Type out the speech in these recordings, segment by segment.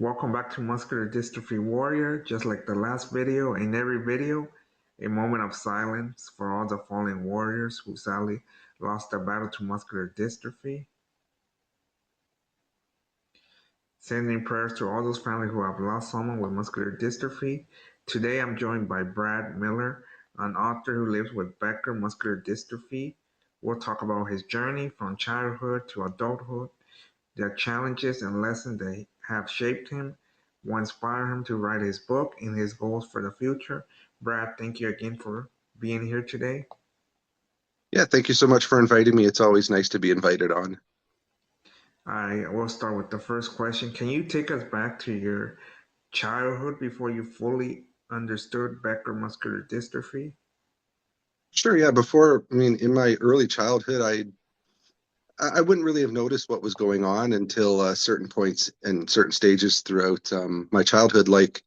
Welcome back to Muscular Dystrophy Warrior. Just like the last video, in every video, a moment of silence for all the fallen warriors who sadly lost their battle to muscular dystrophy. Sending prayers to all those families who have lost someone with muscular dystrophy. Today I'm joined by Brad Miller, an author who lives with Becker Muscular Dystrophy. We'll talk about his journey from childhood to adulthood, the challenges and lessons that have shaped him, what inspired him to write his book, and his goals for the future. Brad, thank you again for being here today. Yeah, thank you so much for inviting me. It's always nice to be invited on. I will start with the first question. Can you take us back to your childhood before you fully understood Becker muscular dystrophy? Sure, yeah, in my early childhood, I wouldn't really have noticed what was going on until certain points and certain stages throughout my childhood. Like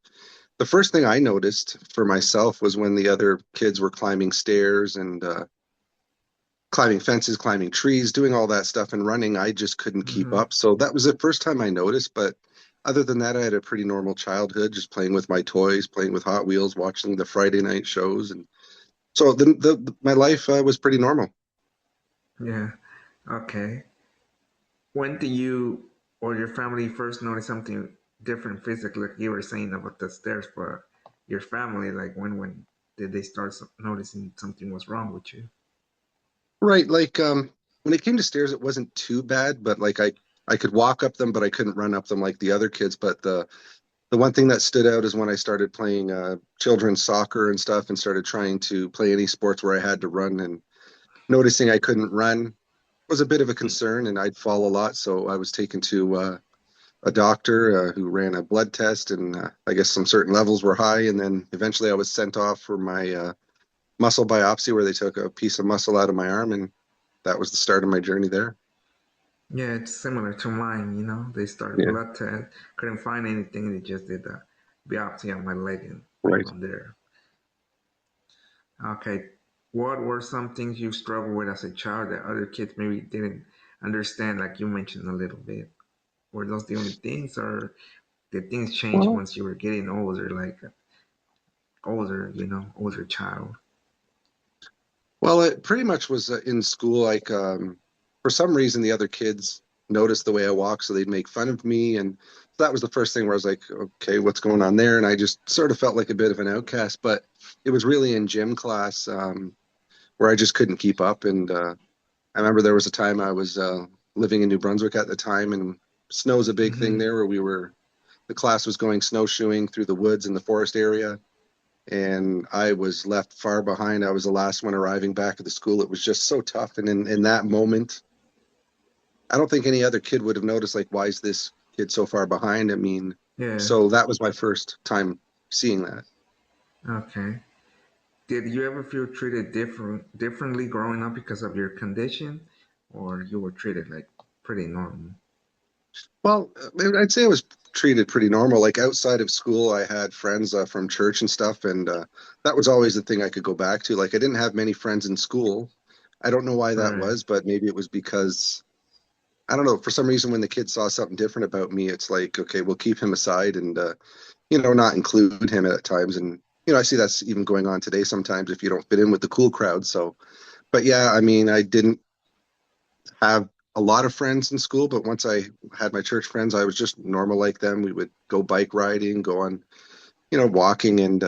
the first thing I noticed for myself was when the other kids were climbing stairs and climbing fences, climbing trees, doing all that stuff and running. I just couldn't keep Mm-hmm. up. So that was the first time I noticed. But other than that, I had a pretty normal childhood, just playing with my toys, playing with Hot Wheels, watching the Friday night shows, and so my life was pretty normal. Yeah. Okay. When did you or your family first notice something different physically? Like you were saying about the stairs, but your family, like when did they start noticing something was wrong with you? Right, like when it came to stairs, it wasn't too bad, but like I could walk up them, but I couldn't run up them like the other kids. But the one thing that stood out is when I started playing children's soccer and stuff, and started trying to play any sports where I had to run, and noticing I couldn't run was a bit of a concern, and I'd fall a lot. So I was taken to a doctor who ran a blood test, and I guess some certain levels were high, and then eventually I was sent off for my muscle biopsy, where they took a piece of muscle out of my arm, and that was the start of my journey there. Yeah, it's similar to mine, you know. They started Yeah, blood test, couldn't find anything, they just did a biopsy on my leg and right. from there. Okay. What were some things you struggled with as a child that other kids maybe didn't understand, like you mentioned a little bit? Were those the only things or did things change Well, once you were getting older, like older, older child? well, it pretty much was in school. Like, for some reason, the other kids noticed the way I walk, so they'd make fun of me, and that was the first thing where I was like, "Okay, what's going on there?" And I just sort of felt like a bit of an outcast. But it was really in gym class where I just couldn't keep up. And I remember there was a time I was living in New Brunswick at the time, and snow's a big thing Mm-hmm. there, where the class was going snowshoeing through the woods in the forest area, and I was left far behind. I was the last one arriving back at the school. It was just so tough. And in that moment, I don't think any other kid would have noticed, like, why is this kid so far behind? I mean, Yeah. so that was my first time seeing that. Okay. Did you ever feel treated differently growing up because of your condition, or you were treated like pretty normal? Well, I'd say I was treated pretty normal. Like outside of school, I had friends from church and stuff, and that was always the thing I could go back to. Like I didn't have many friends in school. I don't know why that Right. was, but maybe it was because I don't know. For some reason, when the kids saw something different about me, it's like, okay, we'll keep him aside and, not include him at times. And, I see that's even going on today sometimes if you don't fit in with the cool crowd. So, but yeah, I mean, I didn't have a lot of friends in school, but once I had my church friends, I was just normal like them. We would go bike riding, go on, walking. And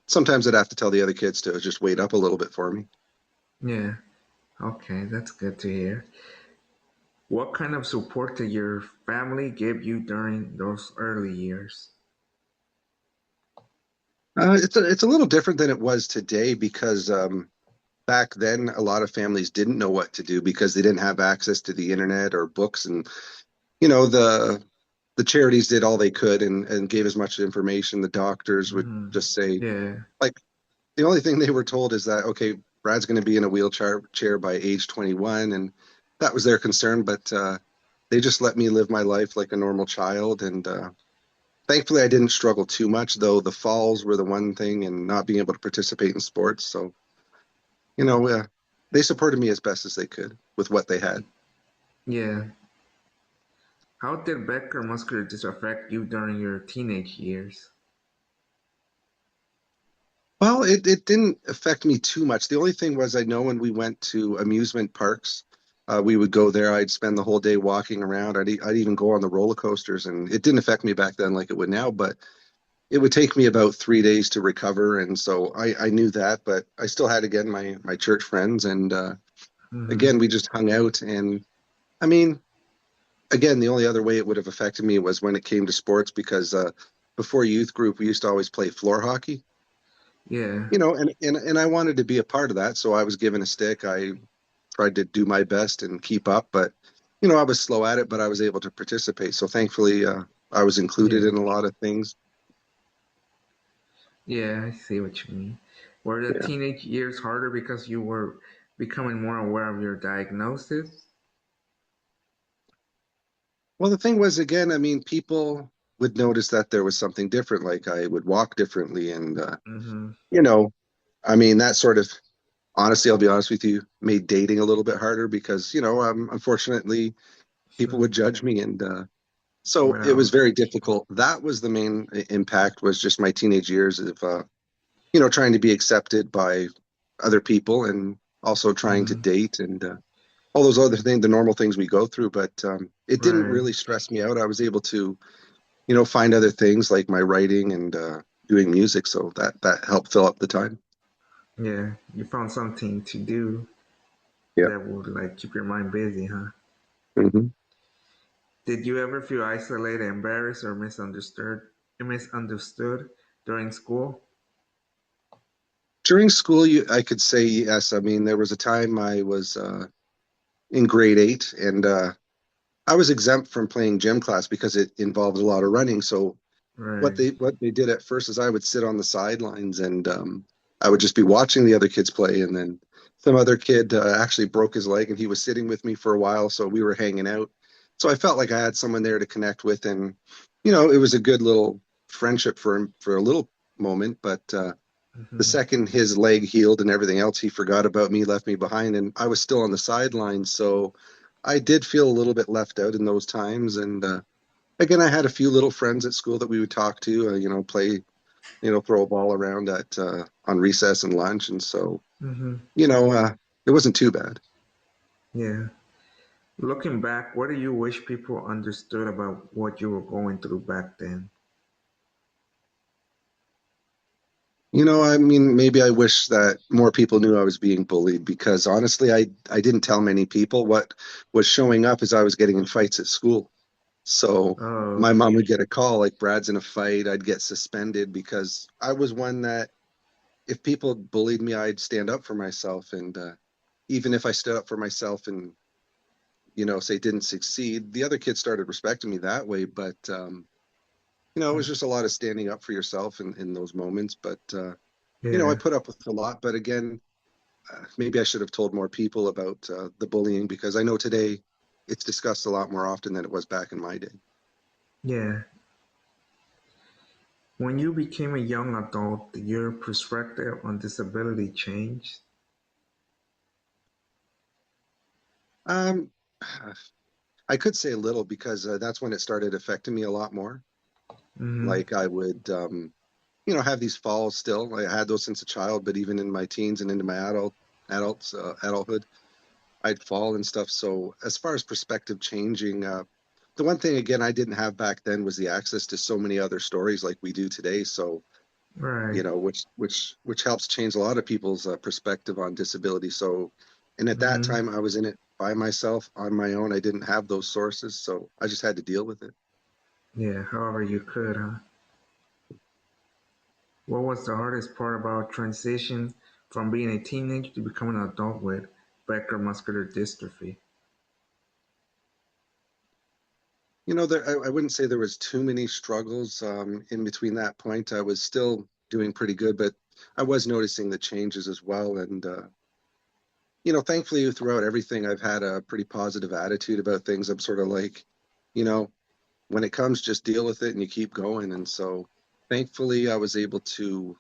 sometimes I'd have to tell the other kids to just wait up a little bit for me. Yeah. Okay, that's good to hear. What kind of support did your family give you during those early years? It's a little different than it was today because back then a lot of families didn't know what to do because they didn't have access to the internet or books, and the charities did all they could and gave as much information. The doctors would Hmm. just say, Yeah. like, the only thing they were told is that, okay, Brad's going to be in a wheelchair by age 21, and that was their concern. But they just let me live my life like a normal child, and thankfully I didn't struggle too much, though the falls were the one thing, and not being able to participate in sports. So you know, uh, they supported me as best as they could with what they had. Yeah. How did Becker muscular dystrophy affect you during your teenage years? Well, it didn't affect me too much. The only thing was I know when we went to amusement parks, we would go there. I'd spend the whole day walking around. I'd even go on the roller coasters, and it didn't affect me back then like it would now. But it would take me about 3 days to recover, and so I knew that. But I still had again my church friends, and Mm-hmm. again we just hung out. And I mean, again, the only other way it would have affected me was when it came to sports because before youth group we used to always play floor hockey. Yeah, And I wanted to be a part of that, so I was given a stick. I tried to do my best and keep up, but I was slow at it, but I was able to participate. So thankfully, I was included yeah, in a lot of things. yeah, I see what you mean. Were the Yeah. teenage years harder because you were becoming more aware of your diagnosis? Well, the thing was, again, I mean, people would notice that there was something different, like I would walk differently, and Mm-hmm. you know, I mean, that sort of honestly, I'll be honest with you, made dating a little bit harder because unfortunately, people would judge me, and so it was Well, very difficult. That was the main impact was just my teenage years of trying to be accepted by other people and also trying to mm-hmm. date and all those other things, the normal things we go through. But it didn't Right. really stress me out. I was able to, find other things like my writing and doing music. So that helped fill up the time. Yeah, you found something to do Yeah. that would like keep your mind busy, huh? hmm Did you ever feel isolated, embarrassed, or misunderstood during school? During school, I could say yes. I mean, there was a time I was in grade 8 and I was exempt from playing gym class because it involved a lot of running. So Right. what they did at first is I would sit on the sidelines and I would just be watching the other kids play, and then some other kid actually broke his leg and he was sitting with me for a while, so we were hanging out. So I felt like I had someone there to connect with, and it was a good little friendship for a little moment. But the Mm-hmm. second his leg healed and everything else, he forgot about me, left me behind, and I was still on the sidelines. So I did feel a little bit left out in those times, and again, I had a few little friends at school that we would talk to, play, throw a ball around at on recess and lunch, and so Mm-hmm. you know, uh, it wasn't too bad. Yeah. Looking back, what do you wish people understood about what you were going through back then? I mean, maybe I wish that more people knew I was being bullied because honestly, I didn't tell many people. What was showing up is I was getting in fights at school. So Oh, my mom would get a call like Brad's in a fight. I'd get suspended because I was one that if people bullied me, I'd stand up for myself. And even if I stood up for myself and say didn't succeed, the other kids started respecting me that way. But it was just a lot of standing up for yourself in those moments. But I yeah, put up with a lot. But again, maybe I should have told more people about the bullying because I know today it's discussed a lot more often than it was back in my day. yeah. When you became a young adult, did your perspective on disability change? Um, I could say a little because that's when it started affecting me a lot more. Mm-hmm. Like I would, have these falls still. I had those since a child, but even in my teens and into my adulthood, I'd fall and stuff. So as far as perspective changing, the one thing again I didn't have back then was the access to so many other stories like we do today. So Right. which helps change a lot of people's perspective on disability. So, and at that Mm-hmm. time I was in it by myself on my own. I didn't have those sources, so I just had to deal with it. Yeah, however you could, huh? What was the hardest part about transition from being a teenager to becoming an adult with Becker muscular dystrophy? I wouldn't say there was too many struggles in between that point. I was still doing pretty good, but I was noticing the changes as well. And thankfully throughout everything, I've had a pretty positive attitude about things. I'm sort of like, you know, when it comes, just deal with it and you keep going. And so, thankfully, I was able to,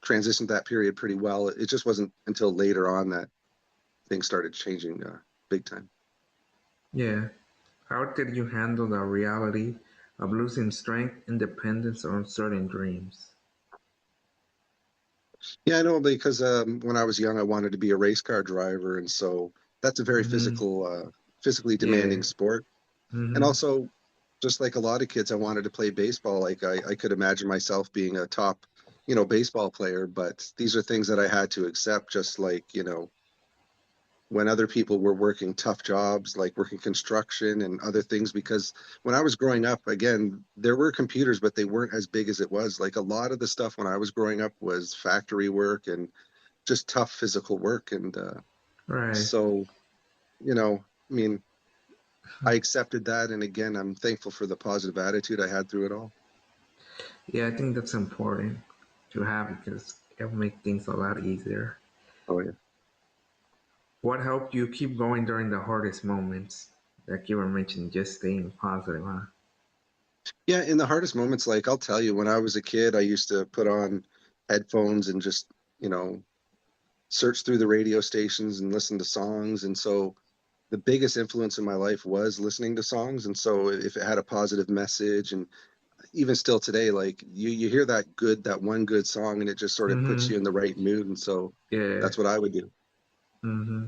transition that period pretty well. It just wasn't until later on that things started changing big time. Yeah. How did you handle the reality of losing strength, independence, or certain dreams? Yeah, I know because when I was young, I wanted to be a race car driver, and so that's a very Mm-hmm. physically demanding Yeah. sport. And Mm-hmm. also, just like a lot of kids, I wanted to play baseball. Like I could imagine myself being a top, baseball player. But these are things that I had to accept, just like, when other people were working tough jobs, like working construction and other things. Because when I was growing up, again, there were computers, but they weren't as big as it was. Like a lot of the stuff when I was growing up was factory work and just tough physical work. And Right. so, I mean, I accepted that. And again, I'm thankful for the positive attitude I had through it all. Yeah, I think that's important to have because it'll make things a lot easier. Oh, yeah. What helped you keep going during the hardest moments? Like you were mentioning, just staying positive, huh? Yeah. In the hardest moments, like I'll tell you, when I was a kid, I used to put on headphones and just, you know, search through the radio stations and listen to songs. And so the biggest influence in my life was listening to songs. And so if it had a positive message, and even still today, like you hear that one good song, and it just sort of puts Mm-hmm. you in the right mood. And so Yeah. that's what I would do. Mm-hmm.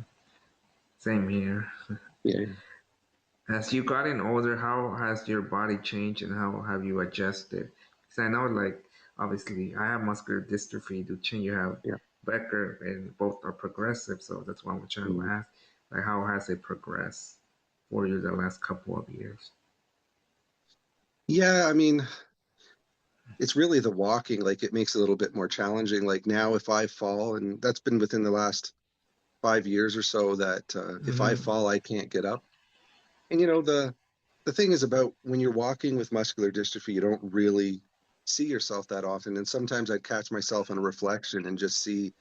Same here. Yeah. As you gotten older, how has your body changed and how have you adjusted? Because I know, like, obviously, I have muscular dystrophy. Duchenne, you have Yeah. Becker, and both are progressive. So that's why I'm trying to Mm. ask, like, how has it progressed for you the last couple of years? Yeah. I mean, it's really the walking, like it makes it a little bit more challenging. Like now, if I fall, and that's been within the last 5 years or so, that if I Mm-hmm. fall, I can't get up. And the thing is about when you're walking with muscular dystrophy, you don't really see yourself that often. And sometimes I'd catch myself in a reflection and just see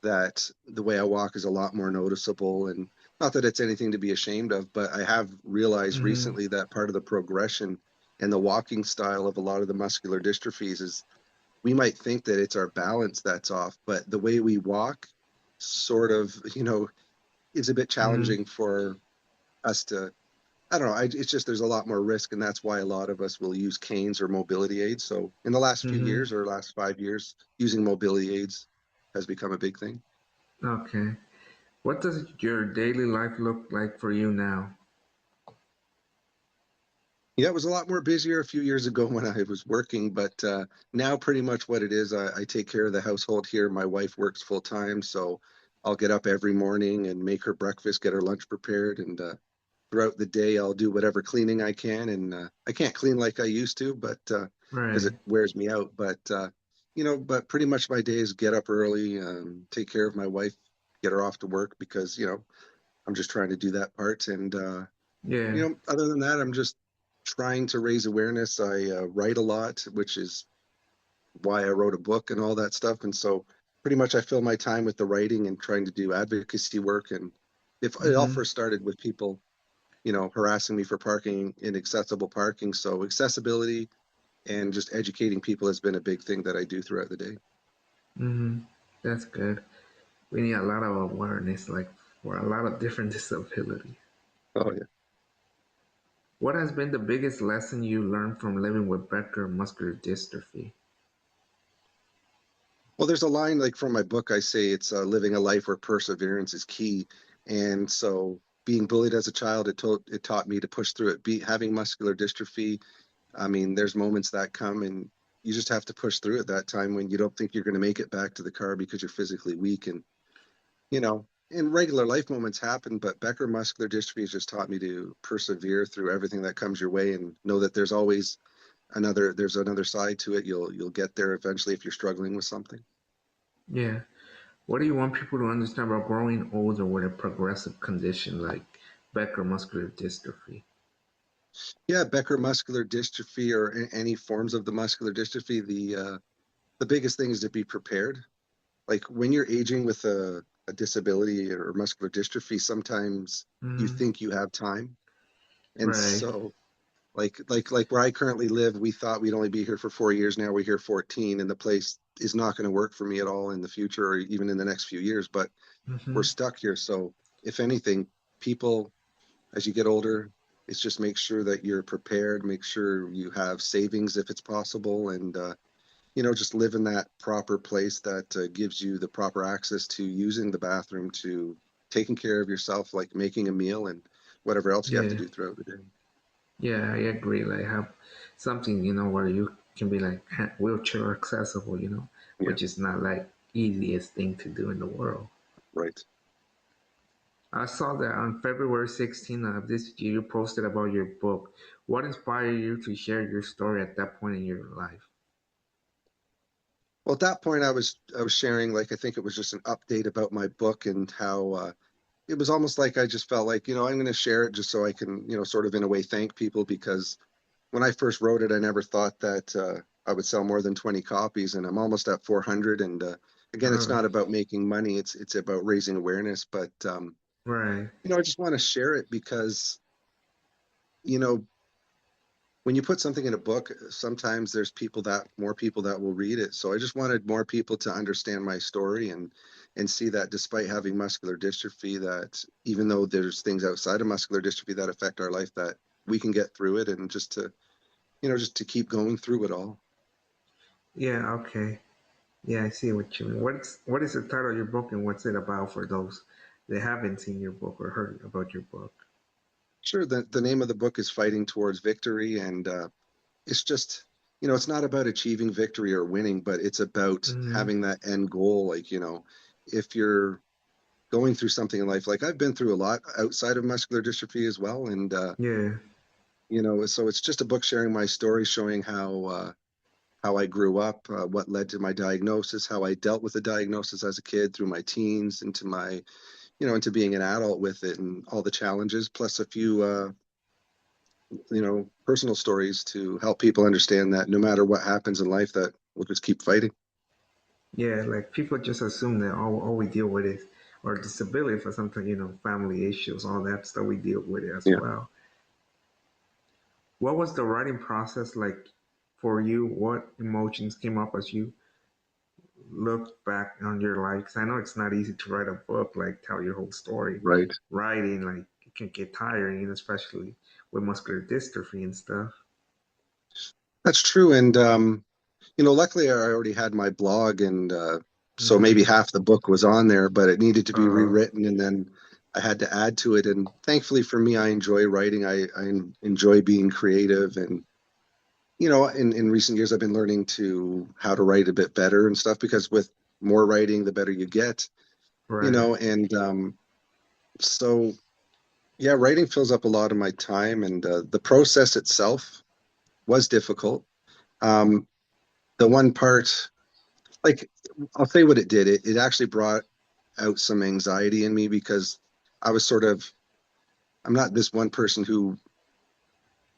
that the way I walk is a lot more noticeable. And not that it's anything to be ashamed of, but I have realized Mm-hmm. recently that part of the progression and the walking style of a lot of the muscular dystrophies is we might think that it's our balance that's off, but the way we walk sort of, is a bit Mm-hmm. challenging for us to. I don't know. It's just there's a lot more risk, and that's why a lot of us will use canes or mobility aids. So in the last few Mm-hmm. years or last 5 years, using mobility aids has become a big thing. Okay. What does your daily life look like for you now? Yeah, it was a lot more busier a few years ago when I was working, but now pretty much what it is, I take care of the household here. My wife works full time, so I'll get up every morning and make her breakfast, get her lunch prepared, and throughout the day, I'll do whatever cleaning I can. And I can't clean like I used to, but because Right. it wears me out. But but pretty much my day is get up early, take care of my wife, get her off to work because I'm just trying to do that part. And Yeah. other than that, I'm just trying to raise awareness. I write a lot, which is why I wrote a book and all that stuff. And so pretty much I fill my time with the writing and trying to do advocacy work. And if it all Mm-hmm. first started with people harassing me for parking in accessible parking. So accessibility and just educating people has been a big thing that I do throughout the day. Mm-hmm. That's good. We need a lot of awareness, like for a lot of different disabilities. Oh yeah. What has been the biggest lesson you learned from living with Becker muscular dystrophy? Well, there's a line like from my book. I say it's living a life where perseverance is key. And so being bullied as a child, it taught me to push through it. Having muscular dystrophy, I mean, there's moments that come and you just have to push through at that time when you don't think you're going to make it back to the car because you're physically weak. And in regular life moments happen, but Becker muscular dystrophy has just taught me to persevere through everything that comes your way and know that there's another side to it. You'll get there eventually if you're struggling with something. Yeah. What do you want people to understand about growing older with a progressive condition like Becker muscular dystrophy? Yeah, Becker muscular dystrophy or any forms of the muscular dystrophy, the biggest thing is to be prepared. Like when you're aging with a disability or muscular dystrophy, sometimes you Mm-hmm. think you have time. And Right. so like where I currently live, we thought we'd only be here for 4 years. Now we're here 14, and the place is not going to work for me at all in the future or even in the next few years. But we're Mm-hmm. stuck here. So if anything, people as you get older, It's just make sure that you're prepared, make sure you have savings if it's possible, and just live in that proper place that gives you the proper access to using the bathroom, to taking care of yourself, like making a meal and whatever else you have to Yeah, do throughout the day. yeah, I agree. Like have something, where you can be like wheelchair accessible, Yeah, which is not like easiest thing to do in the world. right. I saw that on February 16th of this year, you posted about your book. What inspired you to share your story at that point in your life? Well, at that point, I was sharing, like, I think it was just an update about my book and how it was almost like I just felt like, I'm going to share it just so I can, sort of in a way thank people, because when I first wrote it, I never thought that I would sell more than 20 copies, and I'm almost at 400. And again, it's Oh, not about making money; it's about raising awareness. But right. I just want to share it because you know when you put something in a book, sometimes there's more people that will read it. So I just wanted more people to understand my story and see that despite having muscular dystrophy, that even though there's things outside of muscular dystrophy that affect our life, that we can get through it, and just to keep going through it all. Yeah, okay. Yeah, I see what you mean. What is the title of your book and what's it about for those that haven't seen your book or heard about your book? Sure, the name of the book is Fighting Towards Victory, and it's just, it's not about achieving victory or winning, but it's about Mm-hmm. having that end goal. Like, if you're going through something in life, like I've been through a lot outside of muscular dystrophy as well, and Yeah, so it's just a book sharing my story, showing how I grew up, what led to my diagnosis, how I dealt with the diagnosis as a kid through my teens into into being an adult with it and all the challenges, plus a few personal stories to help people understand that no matter what happens in life, that we'll just keep fighting. yeah. Like people just assume that all we deal with is or disability for something, family issues, all that stuff we deal with it as Yeah. well. What was the writing process like for you? What emotions came up as you looked back on your life? 'Cause I know it's not easy to write a book, like tell your whole story. Right. Writing, like, it can get tiring, especially with muscular dystrophy and stuff. That's true. And, luckily I already had my blog, and so maybe Mm-hmm. half the book was on there, but it needed to be Uh, rewritten, and then I had to add to it. And thankfully for me, I enjoy writing. I enjoy being creative. And, in recent years, I've been learning how to write a bit better and stuff, because with more writing, the better you get, right. and so yeah, writing fills up a lot of my time, and the process itself was difficult. Um, the one part, like, I'll say what it did. It actually brought out some anxiety in me, because I was sort of, I'm not this one person who,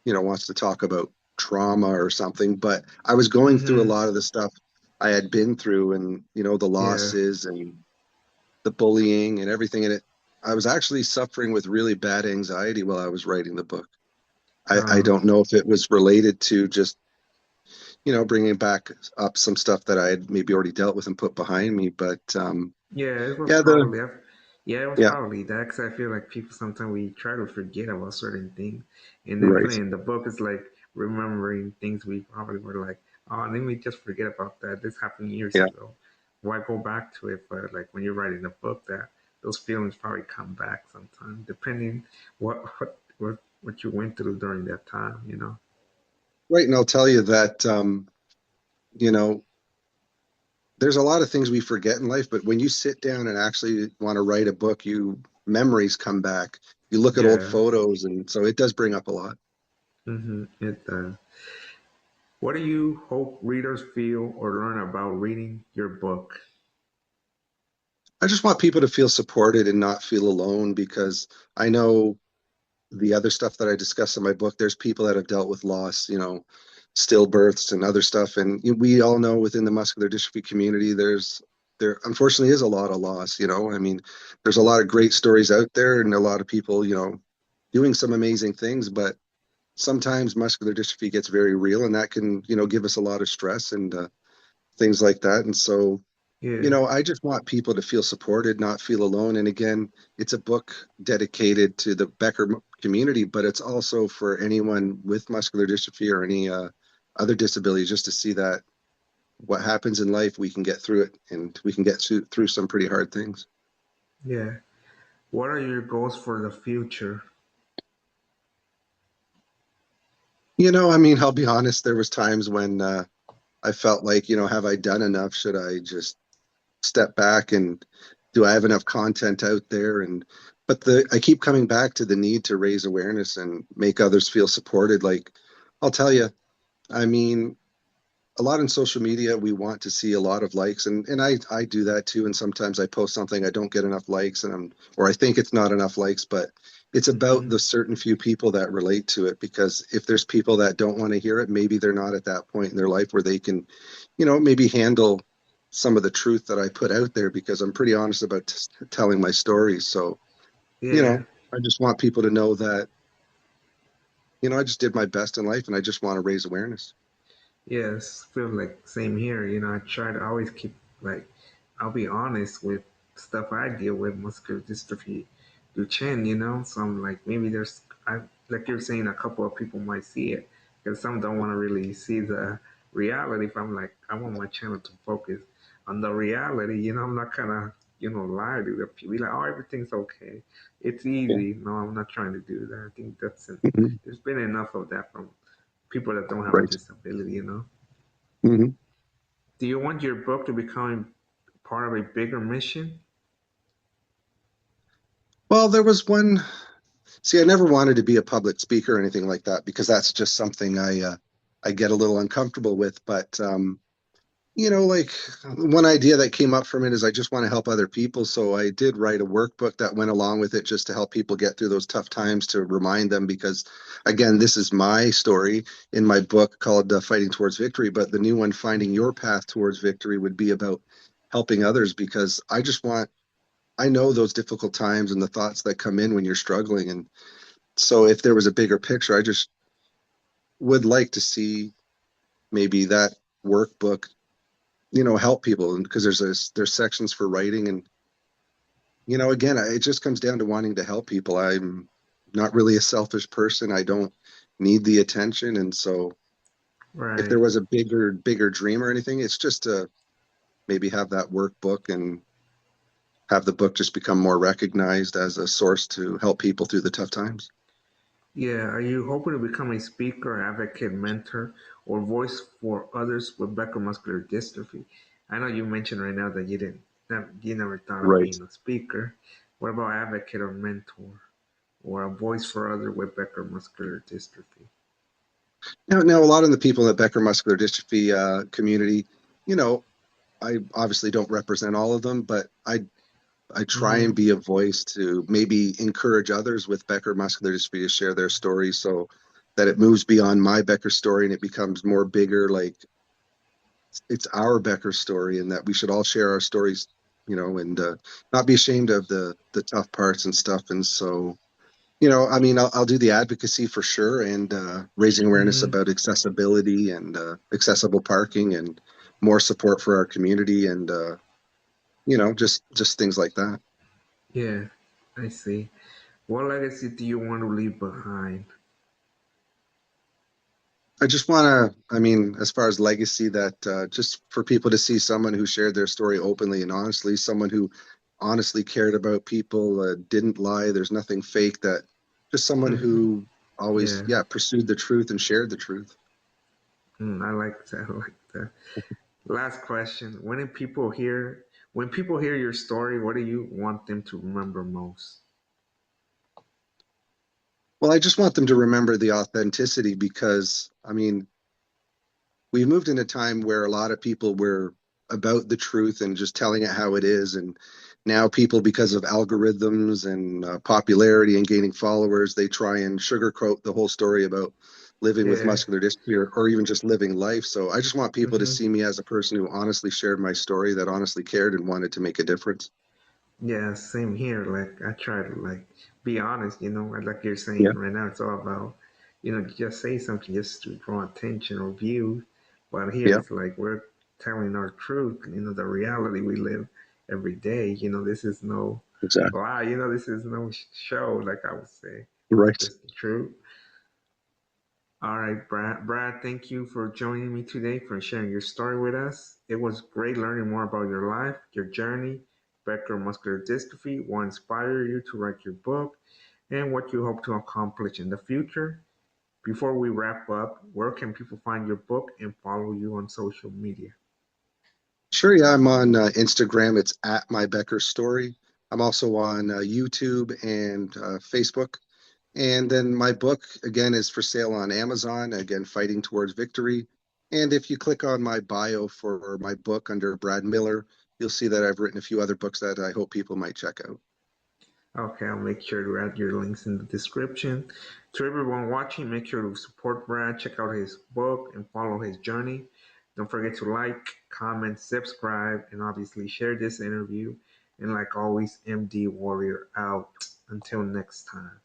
wants to talk about trauma or something, but I was going through a Mm-hmm. lot of the stuff I had been through, and, the Yeah. losses and the bullying and everything in it. I was actually suffering with really bad anxiety while I was writing the book. I Uh, don't know if it was related to just bringing back up some stuff that I had maybe already dealt with and put behind me. But yeah, it was yeah, probably. Yeah, it was yeah, probably that because I feel like people sometimes we try to forget about certain things, and then right, playing the book is like remembering things we probably were like, oh, let me just forget about that. This happened years yeah, ago. Why go back to it? But like when you're writing a book, that those feelings probably come back sometimes, depending what you went through during that time. right. And I'll tell you that you know, there's a lot of things we forget in life, but when you sit down and actually want to write a book, memories come back. You look at old Yeah. photos, and so it does bring up a lot. It What do you hope readers feel or learn about reading your book? I just want people to feel supported and not feel alone, because I know the other stuff that I discuss in my book, there's people that have dealt with loss, stillbirths and other stuff. And we all know within the muscular dystrophy community, there unfortunately is a lot of loss. I mean, there's a lot of great stories out there, and a lot of people, doing some amazing things, but sometimes muscular dystrophy gets very real, and that can, give us a lot of stress and things like that. And so, Yeah. I just want people to feel supported, not feel alone. And again, it's a book dedicated to the Becker community, but it's also for anyone with muscular dystrophy or any other disability, just to see that what happens in life, we can get through it and we can get through some pretty hard things. Yeah. What are your goals for the future? I mean, I'll be honest, there was times when I felt like, have I done enough? Should I just step back and do I have enough content out there? And but I keep coming back to the need to raise awareness and make others feel supported. Like I'll tell you, I mean, a lot in social media, we want to see a lot of likes, and I do that too. And sometimes I post something, I don't get enough likes, or I think it's not enough likes, but it's about Hmm. the certain few people that relate to it. Because if there's people that don't want to hear it, maybe they're not at that point in their life where they can, maybe handle some of the truth that I put out there, because I'm pretty honest about telling my stories. So, Yeah. I just want people to know that, I just did my best in life and I just want to raise awareness. Yes, feel like same here. I try to always keep like I'll be honest with stuff I deal with, muscular dystrophy, Duchenne. So I'm like maybe there's I like you're saying a couple of people might see it because some don't want to really see the reality. If I'm like I want my channel to focus on the reality, I'm not gonna lie to the people. Be like, oh, everything's okay, it's Yeah. easy. No, I'm not trying to do that. I think Mhm. there's been enough of that from people that don't have a Right. disability. Hmm. Do you want your book to become part of a bigger mission? Well, there was one. See, I never wanted to be a public speaker or anything like that, because that's just something I get a little uncomfortable with. But like one idea that came up from it is I just want to help other people. So I did write a workbook that went along with it, just to help people get through those tough times, to remind them, because again, this is my story in my book called Fighting Towards Victory. But the new one, Finding Your Path Towards Victory, would be about helping others, because I know those difficult times and the thoughts that come in when you're struggling. And so if there was a bigger picture, I just would like to see maybe that workbook, help people. And because there's sections for writing, and again, it just comes down to wanting to help people. I'm not really a selfish person. I don't need the attention. And so if there Right. was a bigger dream or anything, it's just to maybe have that workbook and have the book just become more recognized as a source to help people through the tough times. Yeah. Are you hoping to become a speaker, advocate, mentor, or voice for others with Becker muscular dystrophy? I know you mentioned right now that you never thought of Right. being a speaker. What about advocate or mentor, or a voice for others with Becker muscular dystrophy? Now, a lot of the people in the Becker muscular dystrophy community, you know, I obviously don't represent all of them, but I try Mm-hmm. and be a voice to maybe encourage others with Becker muscular dystrophy to share their story, so that it moves beyond my Becker story and it becomes more bigger. Like it's our Becker story, and that we should all share our stories, and not be ashamed of the tough parts and stuff. And so, I mean, I'll do the advocacy for sure, and raising awareness Mm-hmm. about accessibility and accessible parking and more support for our community, and just things like that. Yeah, I see. What legacy do you want to leave behind? I just want to, I mean, as far as legacy, that just for people to see someone who shared their story openly and honestly, someone who honestly cared about people, didn't lie. There's nothing fake. That just someone who always, Yeah. yeah, pursued the truth and shared the truth. I like that. I like that. Last question. When people hear your story, what do you want them to remember most? Well, I just want them to remember the authenticity, because, I mean, we've moved in a time where a lot of people were about the truth and just telling it how it is. And now people, because of algorithms and popularity and gaining followers, they try and sugarcoat the whole story about living with Yeah. muscular dystrophy, or even just living life. So I just want people to Hmm. see me as a person who honestly shared my story, that honestly cared and wanted to make a difference. Yeah, same here. Like I try to be honest, like you're Yeah, saying right now, it's all about, just say something just to draw attention or views. But here yeah, it's like we're telling our truth, the reality we live every day. This is no exactly. lie, this is no show, like I would say. Right. That's true. All right, Brad. Brad, thank you for joining me today, for sharing your story with us. It was great learning more about your life, your journey, Becker Muscular Dystrophy, what inspired you to write your book, and what you hope to accomplish in the future. Before we wrap up, where can people find your book and follow you on social media? Sure. Yeah, I'm on Instagram. It's at my Becker story. I'm also on YouTube and Facebook. And then my book, again, is for sale on Amazon, again, Fighting Towards Victory. And if you click on my bio for my book under Brad Miller, you'll see that I've written a few other books that I hope people might check out. Okay, I'll make sure to add your links in the description. To everyone watching, make sure to support Brad, check out his book, and follow his journey. Don't forget to like, comment, subscribe, and obviously share this interview. And like always, MD Warrior out. Until next time.